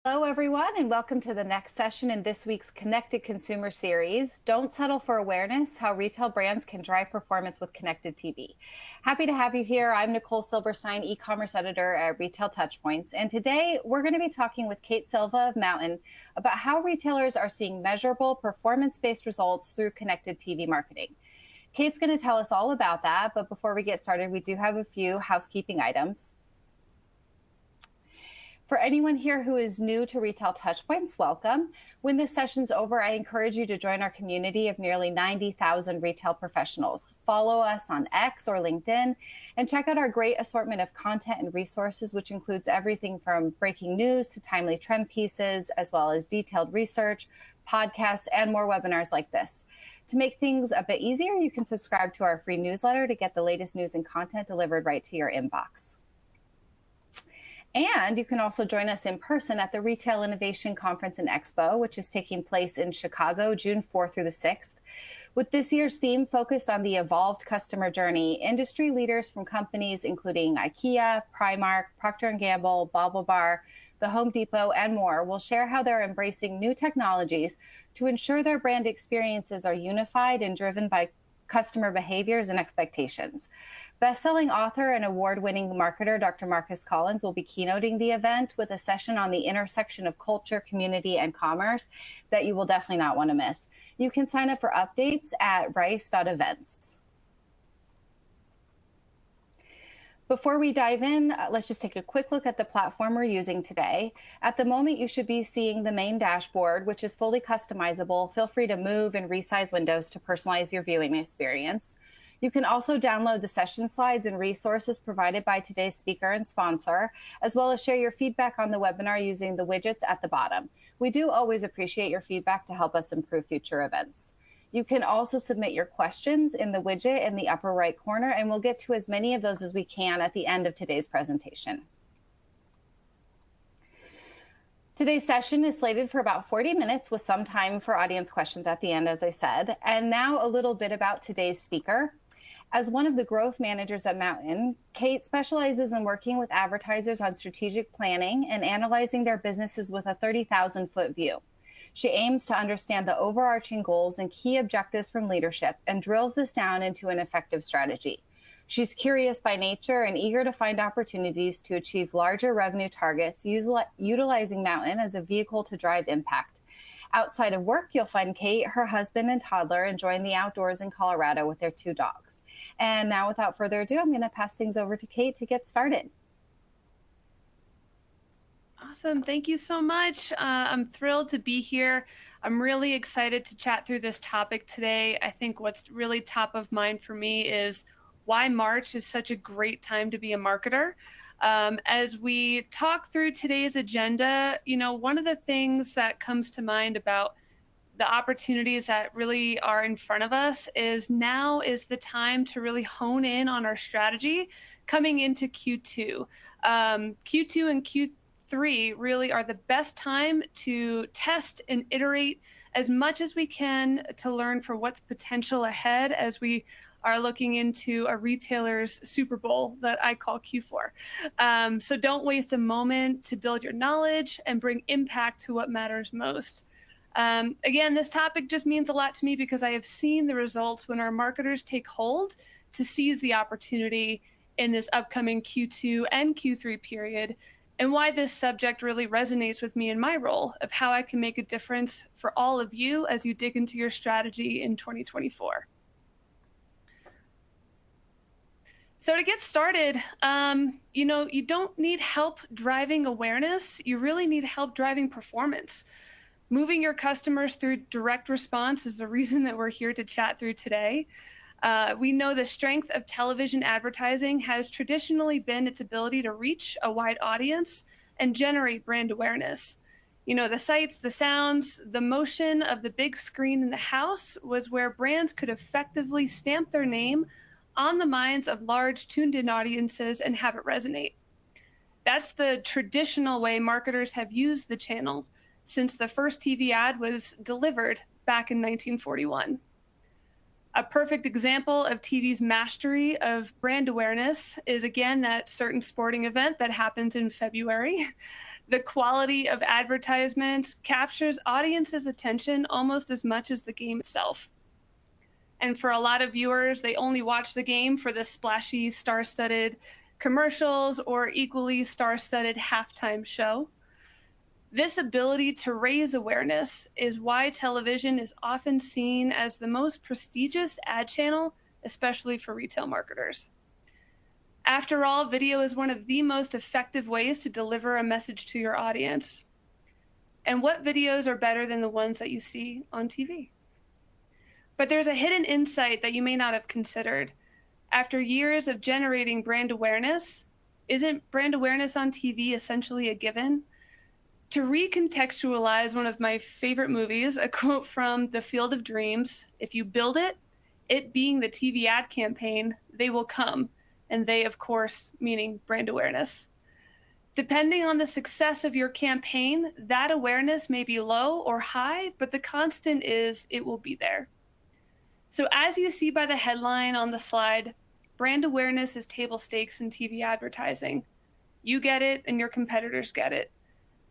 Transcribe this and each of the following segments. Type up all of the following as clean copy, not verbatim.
Hello, everyone, and welcome to the next session in this week's Connected Consumer Series. Don't settle for awareness, how retail brands can drive performance with connected TV. Happy to have you here. I'm Nicole Silverstein, e-commerce editor at Retail Touchpoints. And today we're going to be talking with Kate Silva of Mountain about how retailers are seeing measurable performance-based results through connected TV marketing. Kate's going to tell us all about that. But before we get started, we do have a few housekeeping items. For anyone here who is new to Retail Touchpoints, welcome. When this session's over, I encourage you to join our community of nearly 90,000 retail professionals. Follow us on X or LinkedIn and check out our great assortment of content and resources, which includes everything from breaking news to timely trend pieces, as well as detailed research, podcasts, and more webinars like this. To make things a bit easier, you can subscribe to our free newsletter to get the latest news and content delivered right to your inbox. And you can also join us in person at the Retail Innovation Conference and Expo, which is taking place in Chicago, June 4th through the 6th. With this year's theme focused on the evolved customer journey, industry leaders from companies including IKEA, Primark, Procter & Gamble, BaubleBar, the Home Depot, and more will share how they're embracing new technologies to ensure their brand experiences are unified and driven by customer behaviors and expectations. Best-selling author and award-winning marketer Dr. Marcus Collins will be keynoting the event with a session on the intersection of culture, community, and commerce that you will definitely not want to miss. You can sign up for updates at rice.events. Before we dive in, let's just take a quick look at the platform we're using today. At the moment, you should be seeing the main dashboard, which is fully customizable. Feel free to move and resize windows to personalize your viewing experience. You can also download the session slides and resources provided by today's speaker and sponsor, as well as share your feedback on the webinar using the widgets at the bottom. We do always appreciate your feedback to help us improve future events. You can also submit your questions in the widget in the upper right corner, and we'll get to as many of those as we can at the end of today's presentation. Today's session is slated for about 40 minutes with some time for audience questions at the end, as I said. And now a little bit about today's speaker. As one of the growth managers at Mountain, Kate specializes in working with advertisers on strategic planning and analyzing their businesses with a 30,000-foot view. She aims to understand the overarching goals and key objectives from leadership and drills this down into an effective strategy. She's curious by nature and eager to find opportunities to achieve larger revenue targets, utilizing Mountain as a vehicle to drive impact. Outside of work, you'll find Kate, her husband, and toddler enjoying the outdoors in Colorado with their 2 dogs. And now, without further ado, I'm going to pass things over to Kate to get started. Awesome. Thank you so much. I'm thrilled to be here. I'm really excited to chat through this topic today. I think what's really top of mind for me is why March is such a great time to be a marketer. As we talk through today's agenda, one of the things that comes to mind about the opportunities that really are in front of us is now is the time to really hone in on our strategy coming into Q2. Q2 and Q3 really are the best time to test and iterate as much as we can to learn for what's potential ahead as we are looking into a retailer's Super Bowl that I call Q4. So don't waste a moment to build your knowledge and bring impact to what matters most. Again, this topic just means a lot to me because I have seen the results when our marketers take hold to seize the opportunity in this upcoming Q2 and Q3 period, and why this subject really resonates with me in my role of how I can make a difference for all of you as you dig into your strategy in 2024. So to get started, you don't need help driving awareness. You really need help driving performance. Moving your customers through direct response is the reason that we're here to chat through today. We know the strength of television advertising has traditionally been its ability to reach a wide audience and generate brand awareness. The sights, the sounds, the motion of the big screen in the house was where brands could effectively stamp their name on the minds of large tuned-in audiences and have it resonate. That's the traditional way marketers have used the channel since the first TV ad was delivered back in 1941. A perfect example of TV's mastery of brand awareness is, again, that certain sporting event that happens in February. The quality of advertisements captures audiences' attention almost as much as the game itself. And for a lot of viewers, they only watch the game for the splashy, star-studded commercials or equally star-studded halftime show. This ability to raise awareness is why television is often seen as the most prestigious ad channel, especially for retail marketers. After all, video is one of the most effective ways to deliver a message to your audience. And what videos are better than the ones that you see on TV? But there's a hidden insight that you may not have considered. After years of generating brand awareness, isn't brand awareness on TV essentially a given? To recontextualize one of my favorite movies, a quote from The Field of Dreams, if you build it, it being the TV ad campaign, they will come. And they, of course, meaning brand awareness. Depending on the success of your campaign, that awareness may be low or high, but the constant is it will be there. So as you see by the headline on the slide, brand awareness is table stakes in TV advertising. You get it and your competitors get it.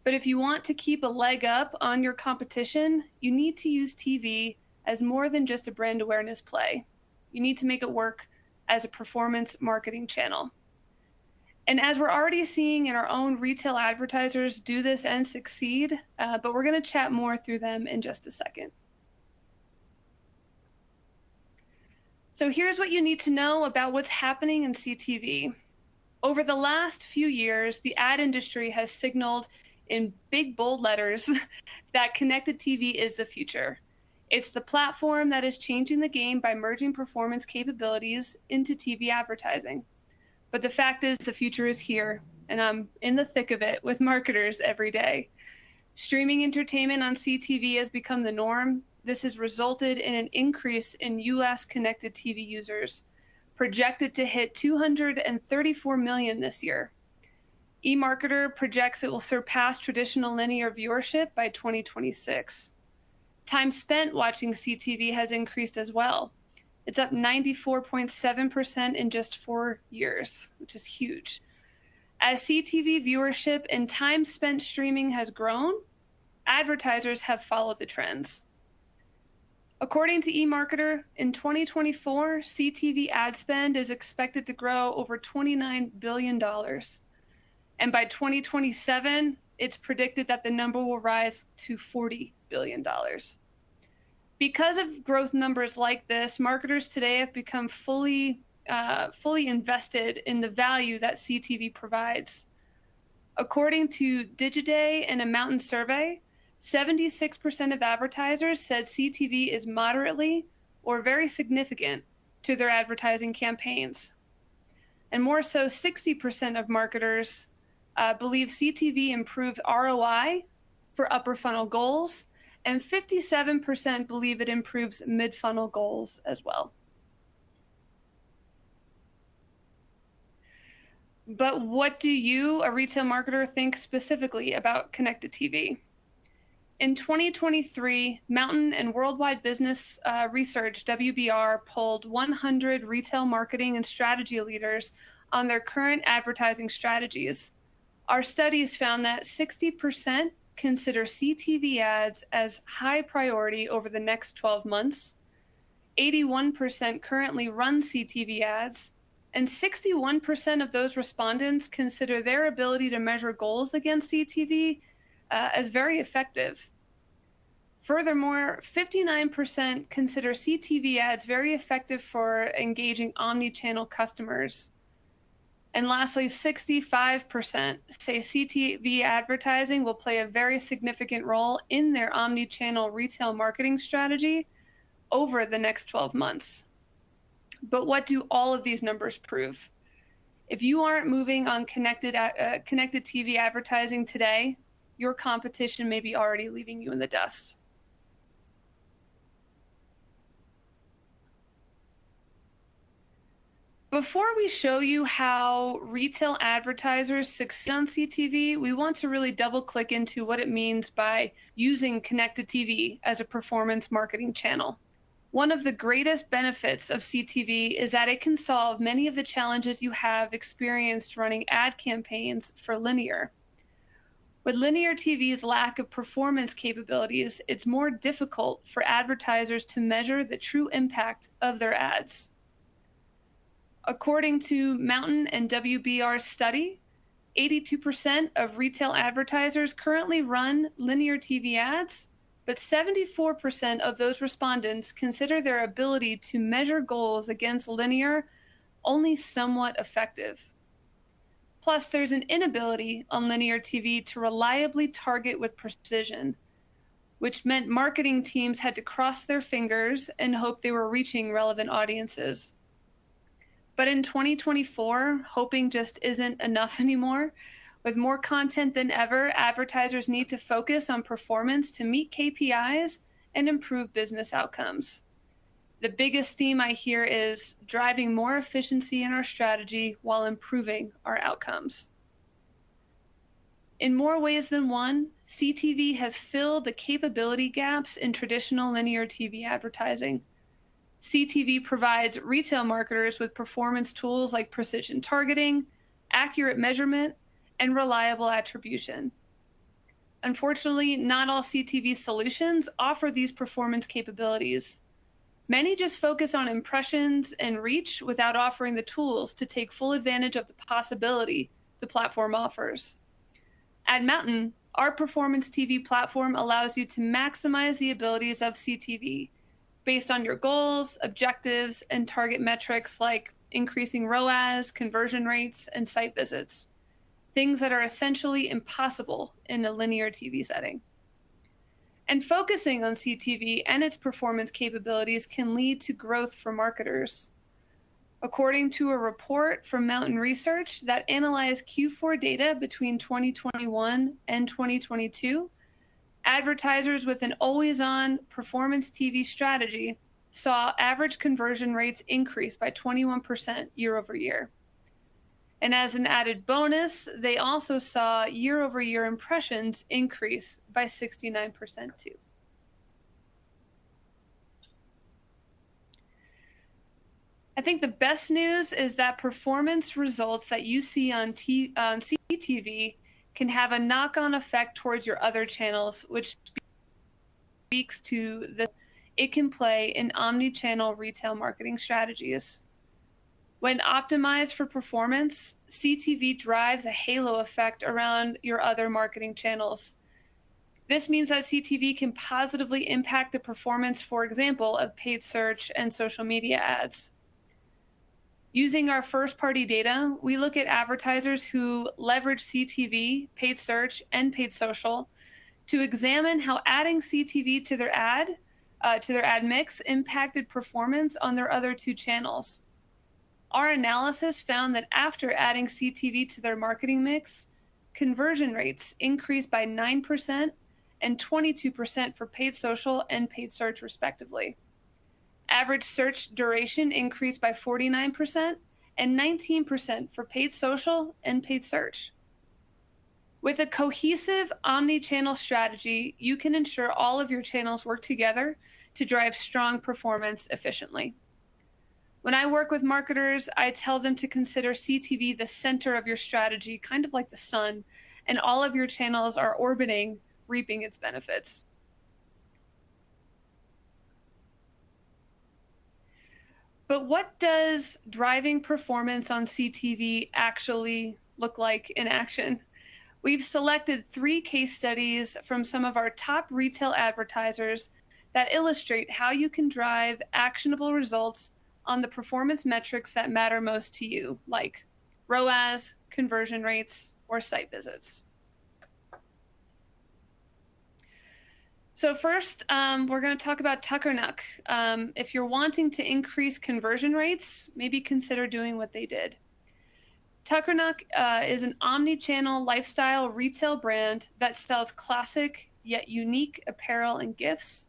But if you want to keep a leg up on your competition, you need to use TV as more than just a brand awareness play. You need to make it work as a performance marketing channel. And as we're already seeing in our own retail advertisers do this and succeed, but we're going to chat more through them in just a second. So here's what you need to know about what's happening in CTV. Over the last few years, the ad industry has signaled in big, bold letters that connected TV is the future. It's the platform that is changing the game by merging performance capabilities into TV advertising. But the fact is the future is here, and I'm in the thick of it with marketers every day. Streaming entertainment on CTV has become the norm. This has resulted in an increase in US connected TV users, projected to hit 234 million this year. eMarketer projects it will surpass traditional linear viewership by 2026. Time spent watching CTV has increased as well. It's up 94.7% in just 4 years, which is huge. As CTV viewership and time spent streaming has grown, advertisers have followed the trends. According to eMarketer, in 2024, CTV ad spend is expected to grow over $29 billion. And by 2027, it's predicted that the number will rise to $40 billion. Because of growth numbers like this, marketers today have become fully invested in the value that CTV provides. According to Digiday and a Mountain survey, 76% of advertisers said CTV is moderately or very significant to their advertising campaigns. And more so, 60% of marketers believe CTV improves ROI for upper funnel goals, and 57% believe it improves mid-funnel goals as well. But what do you, a retail marketer, think specifically about connected TV? In 2023, Mountain and Worldwide Business Research, WBR, polled 100 retail marketing and strategy leaders on their current advertising strategies. Our studies found that 60% consider CTV ads as high priority over the next 12 months. 81% currently run CTV ads, and 61% of those respondents consider their ability to measure goals against CTV as very effective. Furthermore, 59% consider CTV ads very effective for engaging omni-channel customers. And lastly, 65% say CTV advertising will play a very significant role in their omni-channel retail marketing strategy over the next 12 months. But what do all of these numbers prove? If you aren't moving on connected TV advertising today, your competition may be already leaving you in the dust. Before we show you how retail advertisers succeed on CTV, we want to really double click into what it means by using connected TV as a performance marketing channel. One of the greatest benefits of CTV is that it can solve many of the challenges you have experienced running ad campaigns for linear. With linear TV's lack of performance capabilities, it's more difficult for advertisers to measure the true impact of their ads. According to Mountain and WBR's study, 82% of retail advertisers currently run linear TV ads, but 74% of those respondents consider their ability to measure goals against linear only somewhat effective. Plus, there's an inability on linear TV to reliably target with precision, which meant marketing teams had to cross their fingers and hope they were reaching relevant audiences. But in 2024, hoping just isn't enough anymore. With more content than ever, advertisers need to focus on performance to meet KPIs and improve business outcomes. The biggest theme I hear is driving more efficiency in our strategy while improving our outcomes. In more ways than one, CTV has filled the capability gaps in traditional linear TV advertising. CTV provides retail marketers with performance tools like precision targeting, accurate measurement, and reliable attribution. Unfortunately, not all CTV solutions offer these performance capabilities. Many just focus on impressions and reach without offering the tools to take full advantage of the possibility the platform offers. At Mountain, our performance TV platform allows you to maximize the abilities of CTV based on your goals, objectives, and target metrics like increasing ROAS, conversion rates, and site visits, things that are essentially impossible in a linear TV setting. And focusing on CTV and its performance capabilities can lead to growth for marketers. According to a report from Mountain Research that analyzed Q4 data between 2021 and 2022, advertisers with an always-on performance TV strategy saw average conversion rates increase by 21% year over year. And as an added bonus, they also saw year-over-year impressions increase by 69% too. I think the best news is that performance results that you see on CTV can have a knock-on effect towards your other channels, which speaks to the it can play in omni-channel retail marketing strategies. When optimized for performance, CTV drives a halo effect around your other marketing channels. This means that CTV can positively impact the performance, for example, of paid search and social media ads. Using our first-party data, we look at advertisers who leverage CTV, paid search, and paid social to examine how adding CTV to their ad mix impacted performance on their other two channels. Our analysis found that after adding CTV to their marketing mix, conversion rates increased by 9% and 22% for paid social and paid search, respectively. Average search duration increased by 49% and 19% for paid social and paid search. With a cohesive omni-channel strategy, you can ensure all of your channels work together to drive strong performance efficiently. When I work with marketers, I tell them to consider CTV the center of your strategy, kind of like the sun, and all of your channels are orbiting, reaping its benefits. But what does driving performance on CTV actually look like in action? We've selected 3 case studies from some of our top retail advertisers that illustrate how you can drive actionable results on the performance metrics that matter most to you, like ROAS, conversion rates, or site visits. So first, we're going to talk about Tuckernuck. If you're wanting to increase conversion rates, maybe consider doing what they did. Tuckernuck is an omni-channel lifestyle retail brand that sells classic yet unique apparel and gifts.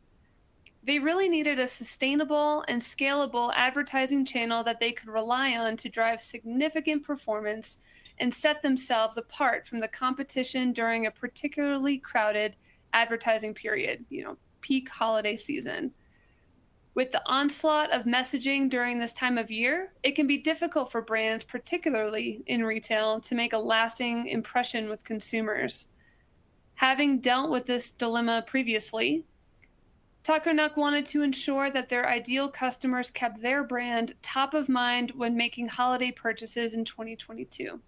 They really needed a sustainable and scalable advertising channel that they could rely on to drive significant performance and set themselves apart from the competition during a particularly crowded advertising period, peak holiday season. With the onslaught of messaging during this time of year, it can be difficult for brands, particularly in retail, to make a lasting impression with consumers. Having dealt with this dilemma previously, Tucker Nuck wanted to ensure that their ideal customers kept their brand top of mind when making holiday purchases in 2022.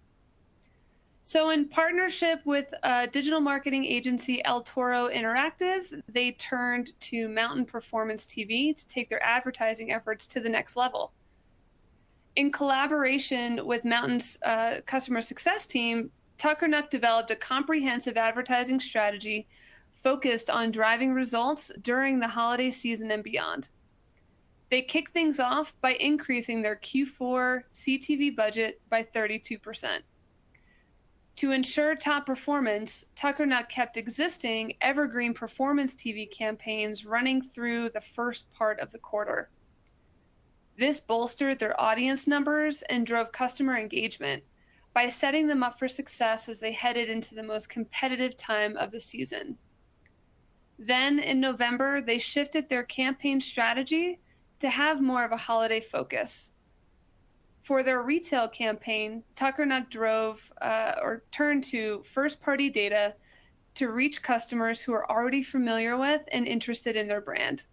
So, in partnership with digital marketing agency El Toro Interactive, they turned to Mountain Performance TV to take their advertising efforts to the next level. In collaboration with Mountain's customer success team, Tucker Nuck developed a comprehensive advertising strategy focused on driving results during the holiday season and beyond. They kicked things off by increasing their Q4 CTV budget by 32%. To ensure top performance, Tucker Nuck kept existing evergreen performance TV campaigns running through the first part of the quarter. This bolstered their audience numbers and drove customer engagement by setting them up for success as they headed into the most competitive time of the season. Then in November, they shifted their campaign strategy to have more of a holiday focus. For their retail campaign, Tucker Nuck turned to first-party data to reach customers who are already familiar with and interested in their brand.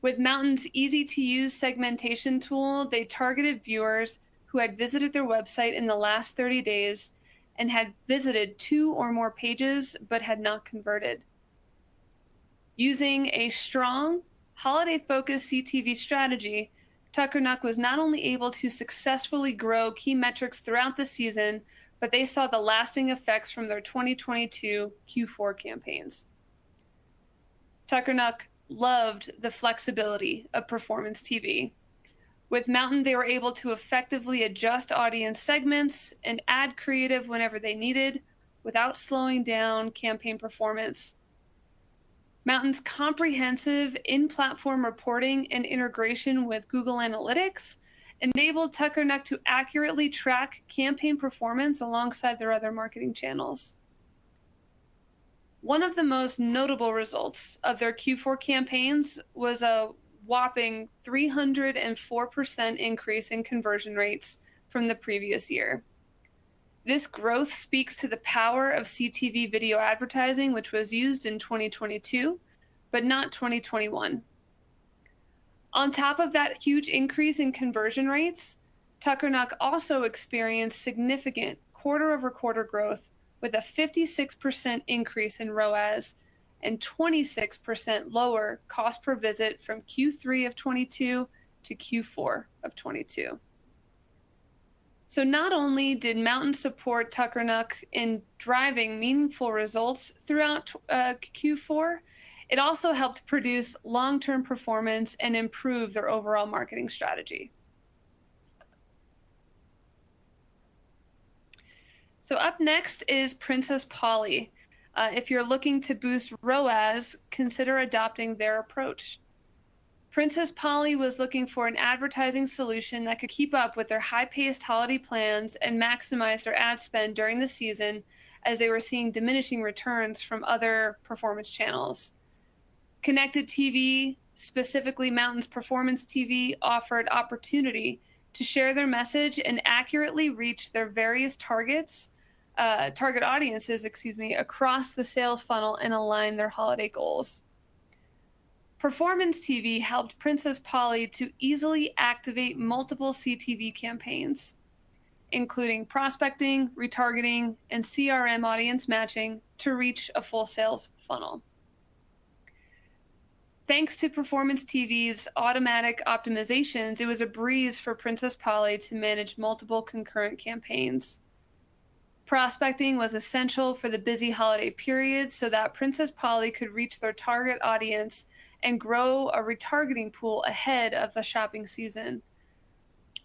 With Mountain's easy-to-use segmentation tool, they targeted viewers who had visited their website in the last 30 days and had visited 2 or more pages but had not converted. Using a strong, holiday-focused CTV strategy, Tucker Nuck was not only able to successfully grow key metrics throughout the season, but they saw the lasting effects from their 2022 Q4 campaigns. Tucker Nuck loved the flexibility of performance TV. With Mountain, they were able to effectively adjust audience segments and add creative whenever they needed without slowing down campaign performance. Mountain's comprehensive in-platform reporting and integration with Google Analytics enabled Tucker Nuck to accurately track campaign performance alongside their other marketing channels. One of the most notable results of their Q4 campaigns was a whopping 304% increase in conversion rates from the previous year. This growth speaks to the power of CTV video advertising, which was used in 2022, but not 2021. On top of that huge increase in conversion rates, Tucker Nuck also experienced significant quarter-over-quarter growth with a 56% increase in ROAS and 26% lower cost per visit from Q3 of 22 to Q4 of 22. So not only did Mountain support Tucker Nuck in driving meaningful results throughout Q4, it also helped produce long-term performance and improve their overall marketing strategy. So up next is Princess Polly. If you're looking to boost ROAS, consider adopting their approach. Princess Polly was looking for an advertising solution that could keep up with their high-paced holiday plans and maximize their ad spend during the season, as they were seeing diminishing returns from other performance channels. Connected TV, specifically Mountain's Performance TV, offered opportunity to share their message and accurately reach their various target audiences, across the sales funnel and align their holiday goals. Performance TV helped Princess Polly to easily activate multiple CTV campaigns, including prospecting, retargeting, and CRM audience matching to reach a full sales funnel. Thanks to Performance TV's automatic optimizations, it was a breeze for Princess Polly to manage multiple concurrent campaigns. Prospecting was essential for the busy holiday period so that Princess Polly could reach their target audience and grow a retargeting pool ahead of the shopping season.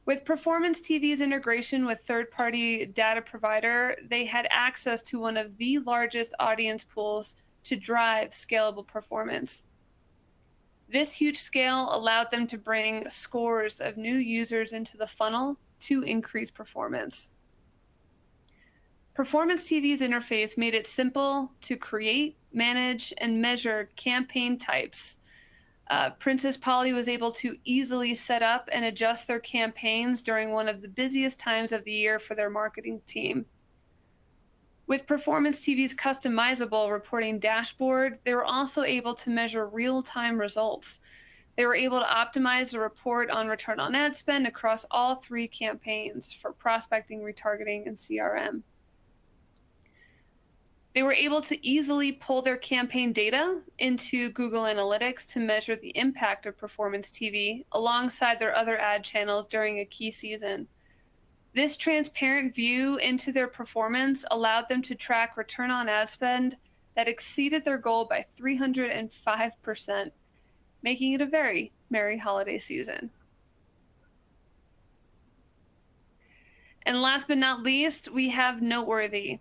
With Performance TV's integration with third-party data provider, they had access to one of the largest audience pools to drive scalable performance. This huge scale allowed them to bring scores of new users into the funnel to increase performance. Performance TV's interface made it simple to create, manage, and measure campaign types. Princess Polly was able to easily set up and adjust their campaigns during one of the busiest times of the year for their marketing team. With Performance TV's customizable reporting dashboard, they were also able to measure real-time results. They were able to optimize the report on return on ad spend across all 3 campaigns for prospecting, retargeting, and CRM. They were able to easily pull their campaign data into Google Analytics to measure the impact of Performance TV alongside their other ad channels during a key season. This transparent view into their performance allowed them to track return on ad spend that exceeded their goal by 305%, making it a very merry holiday season. And last but not least, we have Noteworthy.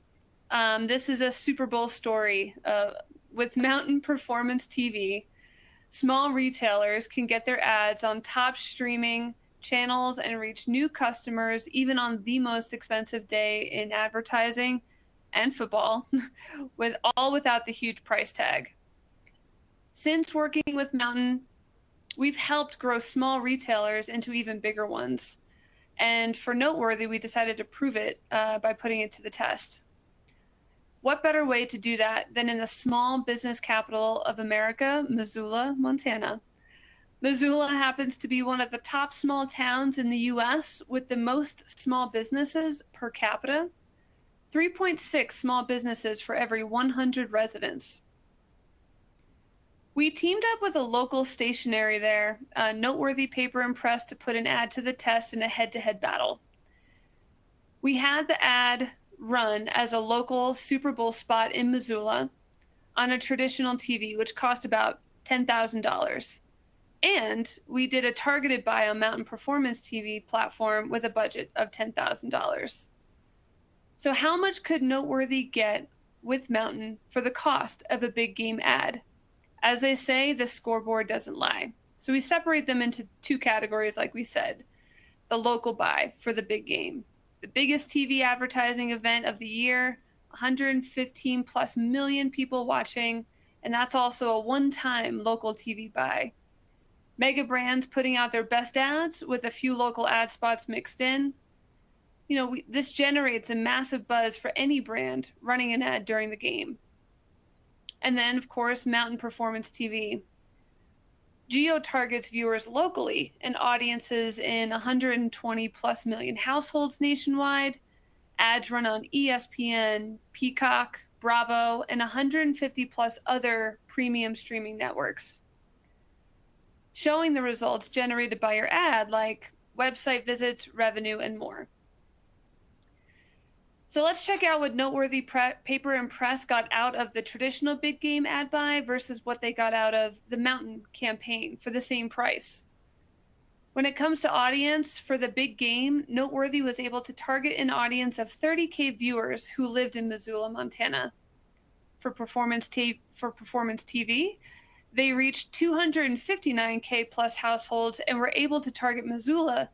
This is a Super Bowl story. With Mountain Performance TV, small retailers can get their ads on top streaming channels and reach new customers even on the most expensive day in advertising and football, without the huge price tag. Since working with Mountain, we've helped grow small retailers into even bigger ones. And for Noteworthy, we decided to prove it by putting it to the test. What better way to do that than in the small business capital of America, Missoula, Montana? Missoula happens to be one of the top small towns in the US with the most small businesses per capita, 3.6 small businesses for every 100 residents. We teamed up with a local stationery there, Noteworthy Paper and Press, to put an ad to the test in a head-to-head battle. We had the ad run as a local Super Bowl spot in Missoula on a traditional TV, which cost about $10,000. And we did a targeted buy on Mountain Performance TV platform with a budget of $10,000. So how much could Noteworthy get with Mountain for the cost of a big game ad? As they say, the scoreboard doesn't lie. So we separate them into 2 categories, like we said. The local buy for the big game. The biggest TV advertising event of the year, 115 plus million people watching, and that's also a one-time local TV buy. Mega brands putting out their best ads with a few local ad spots mixed in. This generates a massive buzz for any brand running an ad during the game. And then, of course, Mountain Performance TV. Geo targets viewers locally and audiences in 120 plus million households nationwide. Ads run on ESPN, Peacock, Bravo, and 150 plus other premium streaming networks, showing the results generated by your ad, like website visits, revenue, and more. So let's check out what Noteworthy Paper and Press got out of the traditional big game ad buy versus what they got out of the Mountain campaign for the same price. When it comes to audience for the big game, Noteworthy was able to target an audience of 30K viewers who lived in Missoula, Montana. For Performance TV, they reached 259K plus households and were able to target Missoula,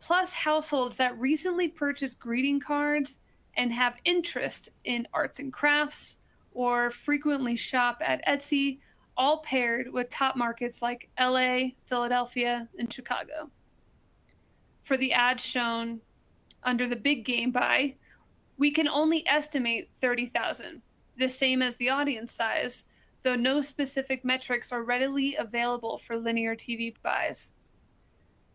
plus households that recently purchased greeting cards and have interest in arts and crafts or frequently shop at Etsy, all paired with top markets like LA, Philadelphia, and Chicago. For the ads shown under the big game buy, we can only estimate 30,000, the same as the audience size, though no specific metrics are readily available for linear TV buys.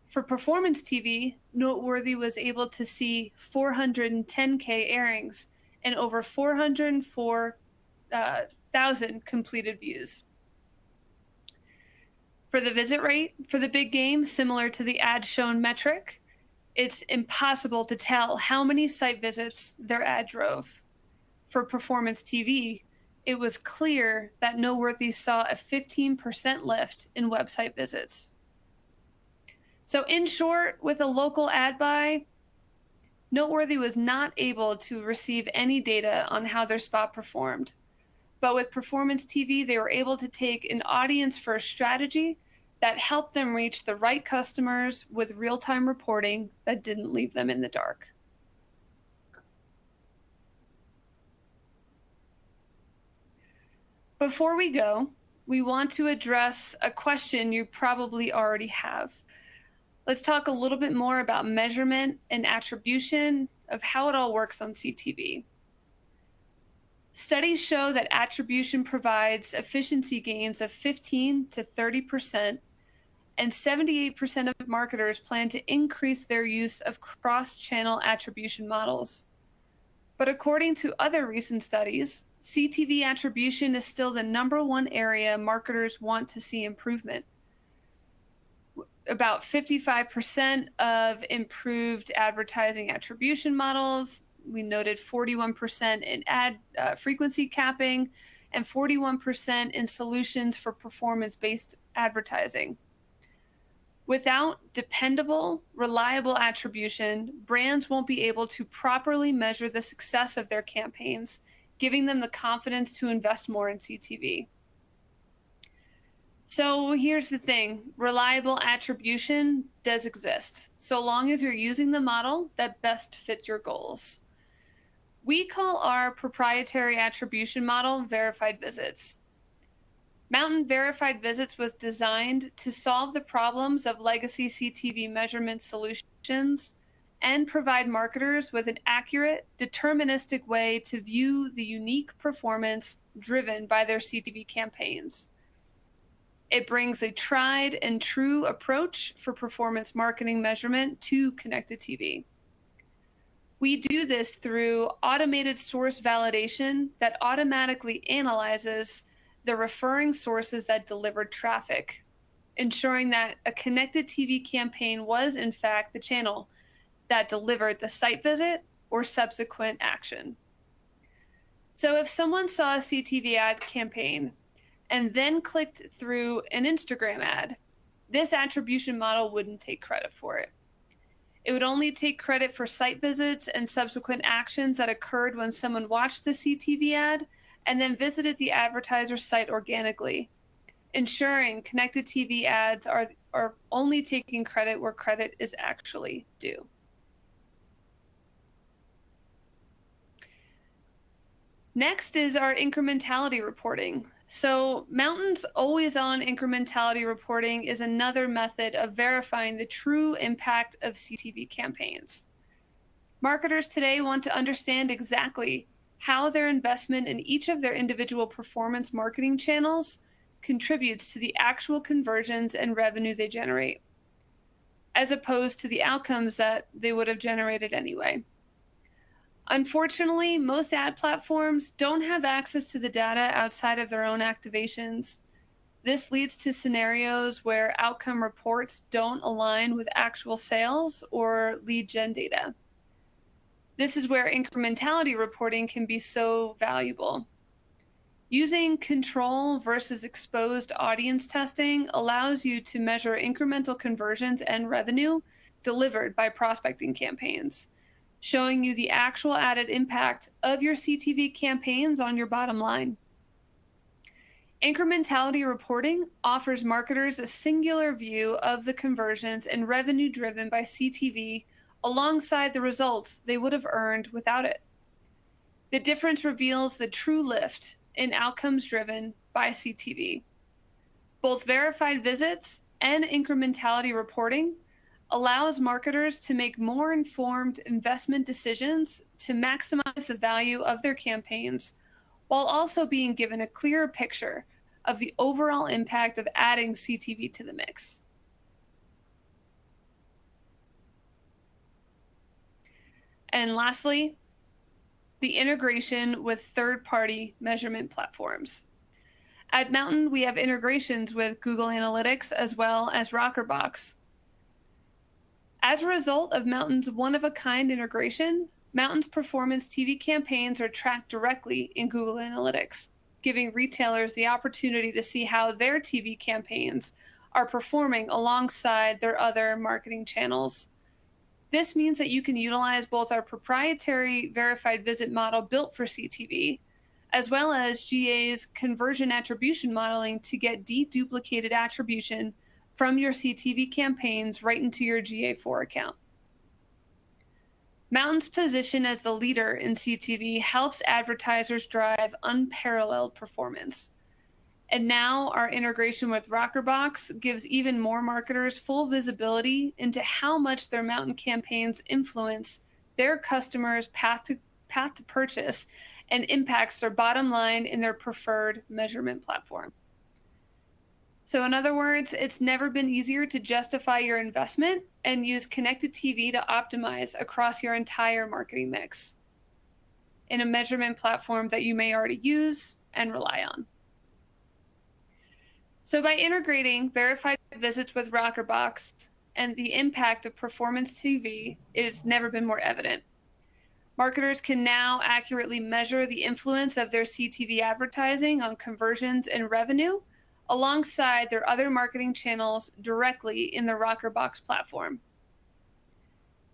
For Performance TV, Noteworthy was able to see 410K airings and over 404,000 completed views. For the visit rate for the big game, similar to the ad shown metric, it's impossible to tell how many site visits their ad drove. For Performance TV, it was clear that Noteworthy saw a 15% lift in website visits. So in short, with a local ad buy, Noteworthy was not able to receive any data on how their spot performed. But with Performance TV, they were able to take an audience-first strategy that helped them reach the right customers with real-time reporting that didn't leave them in the dark. Before we go, we want to address a question you probably already have. Let's talk a little bit more about measurement and attribution of how it all works on CTV. Studies show that attribution provides efficiency gains of 15 to 30%, and 78% of marketers plan to increase their use of cross-channel attribution models. But according to other recent studies, CTV attribution is still the #1 area marketers want to see improvement. About 55% of improved advertising attribution models. We noted 41% in ad frequency capping and 41% in solutions for performance-based advertising. Without dependable, reliable attribution, brands won't be able to properly measure the success of their campaigns, giving them the confidence to invest more in CTV. So here's the thing, reliable attribution does exist, so long as you're using the model that best fits your goals. We call our proprietary attribution model verified visits. Mountain Verified Visits was designed to solve the problems of legacy CTV measurement solutions and provide marketers with an accurate, deterministic way to view the unique performance driven by their CTV campaigns. It brings a tried and true approach for performance marketing measurement to connected TV. We do this through automated source validation that automatically analyzes the referring sources that delivered traffic, ensuring that a connected TV campaign was in fact the channel that delivered the site visit or subsequent action. So if someone saw a CTV ad campaign and then clicked through an Instagram ad, this attribution model wouldn't take credit for it. It would only take credit for site visits and subsequent actions that occurred when someone watched the CTV ad and then visited the advertiser's site organically, ensuring connected TV ads are only taking credit where credit is actually due. Next is our incrementality reporting. So Mountain's always-on incrementality reporting is another method of verifying the true impact of CTV campaigns. Marketers today want to understand exactly how their investment in each of their individual performance marketing channels contributes to the actual conversions and revenue they generate, as opposed to the outcomes that they would have generated anyway. Unfortunately, most ad platforms don't have access to the data outside of their own activations. This leads to scenarios where outcome reports don't align with actual sales or lead gen data. This is where incrementality reporting can be so valuable. Using control versus exposed audience testing allows you to measure incremental conversions and revenue delivered by prospecting campaigns, showing you the actual added impact of your CTV campaigns on your bottom line. Incrementality reporting offers marketers a singular view of the conversions and revenue driven by CTV alongside the results they would have earned without it. The difference reveals the true lift in outcomes driven by CTV. Both verified visits and incrementality reporting allows marketers to make more informed investment decisions to maximize the value of their campaigns, while also being given a clearer picture of the overall impact of adding CTV to the mix. And lastly, the integration with third-party measurement platforms. At Mountain, we have integrations with Google Analytics as well as Rockerbox. As a result of Mountain's one-of-a-kind integration, Mountain's performance TV campaigns are tracked directly in Google Analytics, giving retailers the opportunity to see how their TV campaigns are performing alongside their other marketing channels. This means that you can utilize both our proprietary verified visit model built for CTV, as well as GA's conversion attribution modeling to get deduplicated attribution from your CTV campaigns right into your GA4 account. Mountain's position as the leader in CTV helps advertisers drive unparalleled performance. And now our integration with Rockerbox gives even more marketers full visibility into how much their Mountain campaigns influence their customers' path path to purchase and impacts their bottom line in their preferred measurement platform. So in other words, it's never been easier to justify your investment and use connected TV to optimize across your entire marketing mix in a measurement platform that you may already use and rely on. So by integrating verified visits with Rockerbox and the impact of performance TV, it has never been more evident. Marketers can now accurately measure the influence of their CTV advertising on conversions and revenue alongside their other marketing channels directly in the Rockerbox platform.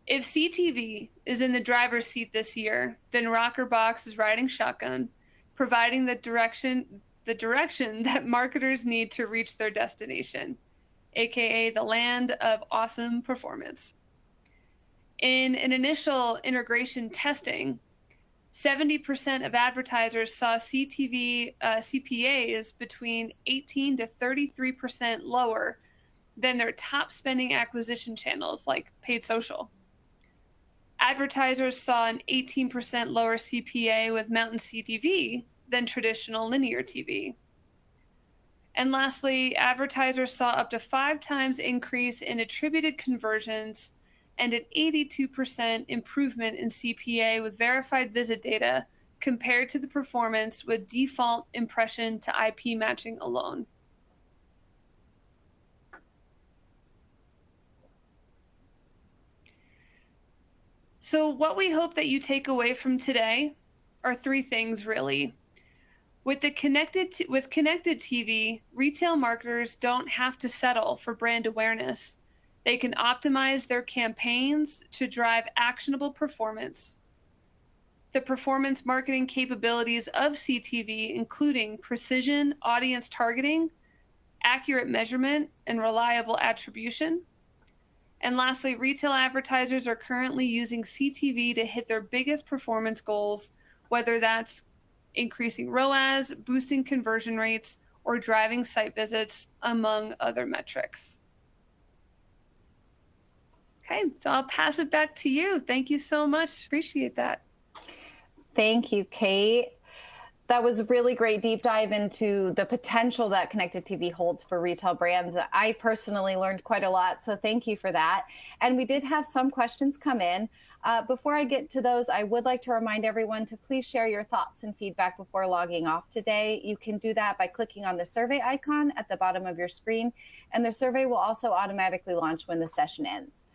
If CTV is in the driver's seat this year, then Rockerbox is riding shotgun, providing the direction that marketers need to reach their destination, aka the land of awesome performance. In an initial integration testing, 70% of advertisers saw CTV CPAs between 18 to 33% lower than their top spending acquisition channels like paid social. Advertisers saw an 18% lower CPA with mountain CTV than traditional linear TV. And lastly, advertisers saw up to 5 times increase in attributed conversions and an 82% improvement in CPA with verified visit data compared to the performance with default impression to IP matching alone. So what we hope that you take away from today are 3 things really. With connected TV, retail marketers don't have to settle for brand awareness. They can optimize their campaigns to drive actionable performance. The performance marketing capabilities of CTV, including precision audience targeting, accurate measurement, and reliable attribution. And lastly, retail advertisers are currently using CTV to hit their biggest performance goals, whether that's increasing ROAS, boosting conversion rates, or driving site visits, among other metrics. Okay, so I'll pass it back to you. Thank you so much. Appreciate that. Thank you, Kate. That was a really great deep dive into the potential that connected TV holds for retail brands. I personally learned quite a lot, so thank you for that. And we did have some questions come in. Before I get to those, I would like to remind everyone to please share your thoughts and feedback before logging off today. You can do that by clicking on the survey icon at the bottom of your screen, and the survey will also automatically launch when the session ends.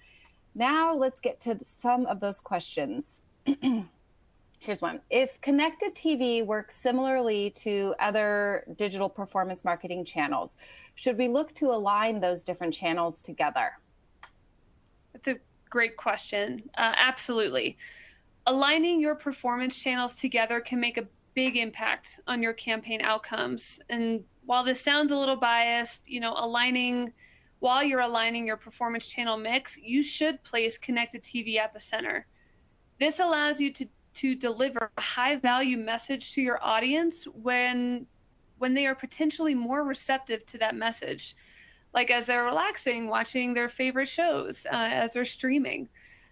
Now let's get to some of those questions. Here's one. If connected TV works similarly to other digital performance marketing channels, should we look to align those different channels together? That's a great question. Absolutely. Aligning your performance channels together can make a big impact on your campaign outcomes. And while this sounds a little biased, while you're aligning your performance channel mix, you should place connected TV at the center. This allows you to deliver a high value message to your audience when they are potentially more receptive to that message, like as they're relaxing, watching their favorite shows, as they're streaming.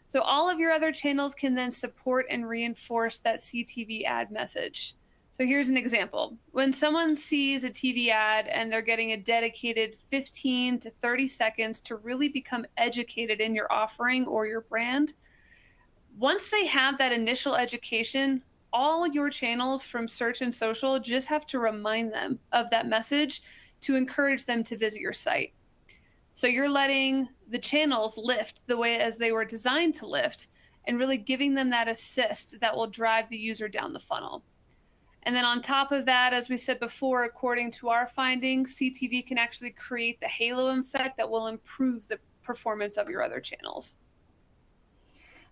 So all of your other channels can then support and reinforce that CTV ad message. So here's an example. When someone sees a TV ad and they're getting a dedicated 15 to 30 seconds to really become educated in your offering or your brand, once they have that initial education, all your channels from search and social just have to remind them of that message to encourage them to visit your site. So you're letting the channels lift the way as they were designed to lift and really giving them that assist that will drive the user down the funnel. And then on top of that, as we said before, according to our findings, CTV can actually create the halo effect that will improve the performance of your other channels.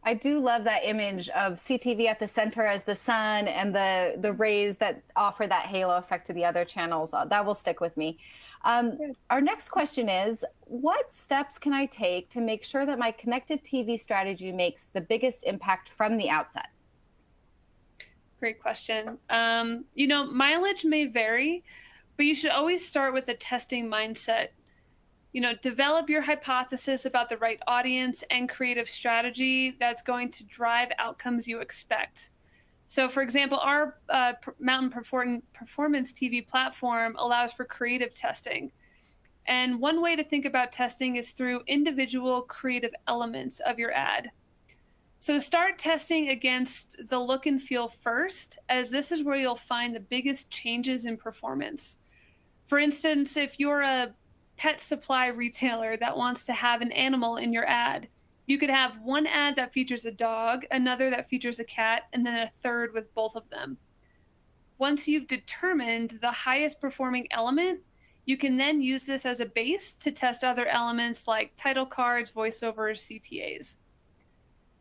I do love that image of CTV at the center as the sun and the rays that offer that halo effect to the other channels. That will stick with me. Our next question is, what steps can I take to make sure that my connected TV strategy makes the biggest impact from the outset? Great question. Mileage may vary, but you should always start with a testing mindset. Develop your hypothesis about the right audience and creative strategy that's going to drive outcomes you expect. So, for example, our Mountain Performance TV platform allows for creative testing. And one way to think about testing is through individual creative elements of your ad. So start testing against the look and feel first, as this is where you'll find the biggest changes in performance. For instance, if you're a pet supply retailer that wants to have an animal in your ad, you could have one ad that features a dog, another that features a cat, and then a third with both of them. Once you've determined the highest performing element, you can then use this as a base to test other elements like title cards, voiceovers, CTAs.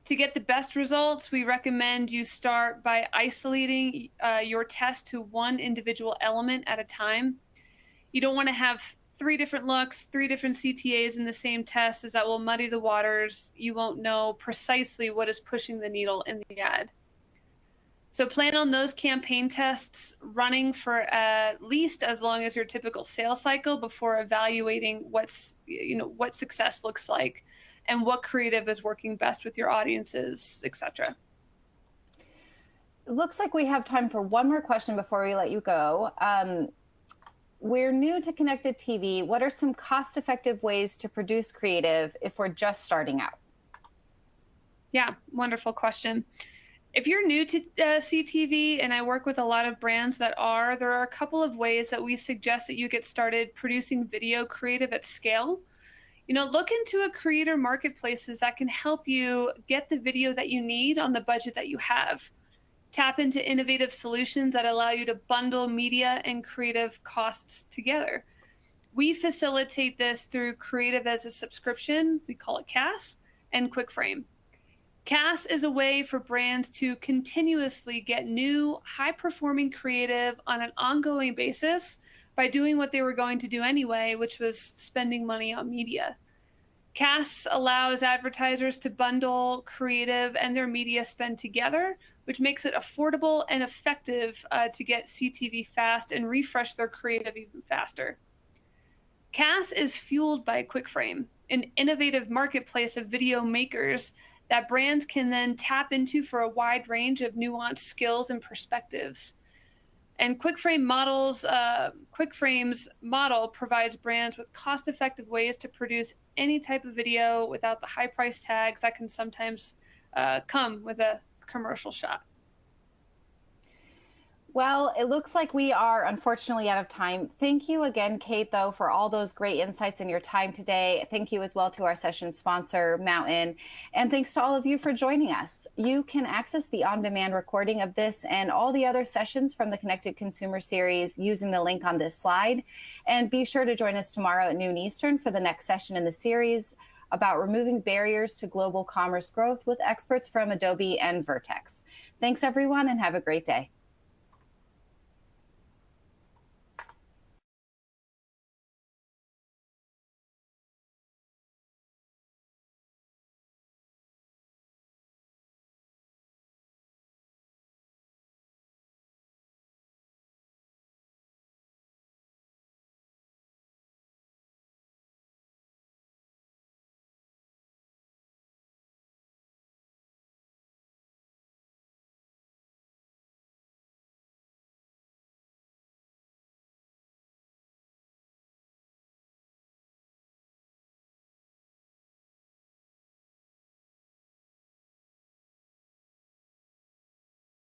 To get the best results, we recommend you start by isolating your test to one individual element at a time. You don't want to have 3 different looks, 3 different CTAs in the same test, as that will muddy the waters. You won't know precisely what is pushing the needle in the ad. So plan on those campaign tests running for at least as long as your typical sales cycle before evaluating what success looks like and what creative is working best with your audiences, etc. It looks like we have time for one more question before we let you go. We're new to connected TV. What are some cost-effective ways to produce creative if we're just starting out? Yeah, wonderful question. If you're new to CTV, and I work with a lot of brands that are, there are a couple of ways that we suggest that you get started producing video creative at scale. Look into a creator marketplaces that can help you get the video that you need on the budget that you have. Tap into innovative solutions that allow you to bundle media and creative costs together. We facilitate this through creative as a subscription, we call it CAS, and QuickFrame. CAS is a way for brands to continuously get new, high-performing creative on an ongoing basis by doing what they were going to do anyway, which was spending money on media. CAS allows advertisers to bundle creative and their media spend together, which makes it affordable and effective to get CTV fast and refresh their creative even faster. CAS is fueled by QuickFrame, an innovative marketplace of video makers that brands can then tap into for a wide range of nuanced skills and perspectives. And QuickFrame's model provides brands with cost-effective ways to produce any type of video without the high price tags that can sometimes come with a commercial shot. Well, it looks like we are unfortunately out of time. Thank you again, Kate, though, for all those great insights in your time today. Thank you as well to our session sponsor, Mountain. And thanks to all of you for joining us. You can access the on-demand recording of this and all the other sessions from the Connected Consumer Series using the link on this slide. And be sure to join us tomorrow at noon Eastern for the next session in the series about removing barriers to global commerce growth with experts from Adobe and Vertex. Thanks, everyone, and have a great day.